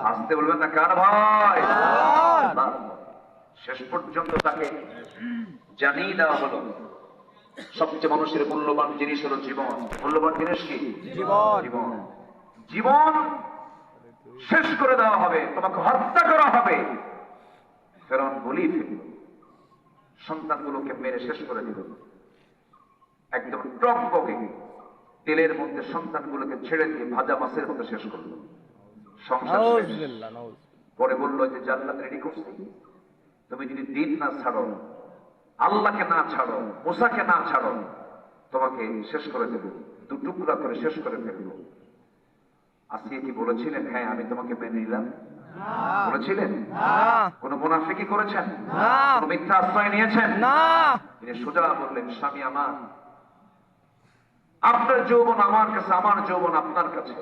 আসতে বলবেন না, কার ভাই? আল্লাহ। শেষ পর্যন্ত তাকে জানিয়ে দেওয়া হলো সবচেয়ে মানুষের মূল্যবান জিনিস হলো জীবন। মূল্যবান জিনিস কি? জীবন। জীবন শেষ করে দেওয়া হবে, তোমাকে হত্যা করা হবে। ফেরাউন বলেই ফেলল, সন্তানগুলোকে মেরে শেষ করে দিল। একদম টকবকে তেলের মধ্যে সন্তানগুলোকে ছেড়ে দিয়ে ভাজা মাছের মতো শেষ করলো। সংসার শেষ। পরে বললো যে জান্নাত রেডি করছি, তুমি যদি দিন না ছাড়ো, আল্লাহকে না ছাড়ো, মুসাকে না ছাড়ো, তোমাকে শেষ করে দেব, দু টুকরা করে শেষ করে ফেলবো। আসিয়া কি বলেছিলেন হ্যাঁ আমি তোমাকে মেনে নিলাম? বলেছিলেন? কোন মুনাফিকি করেছেন? কোন মিথ্যা আশ্রয় নিয়েছেন? তিনি সোজা বললেন, স্বামী আমার, আপনার যৌবন আমার কাছে, আমার যৌবন আপনার কাছে।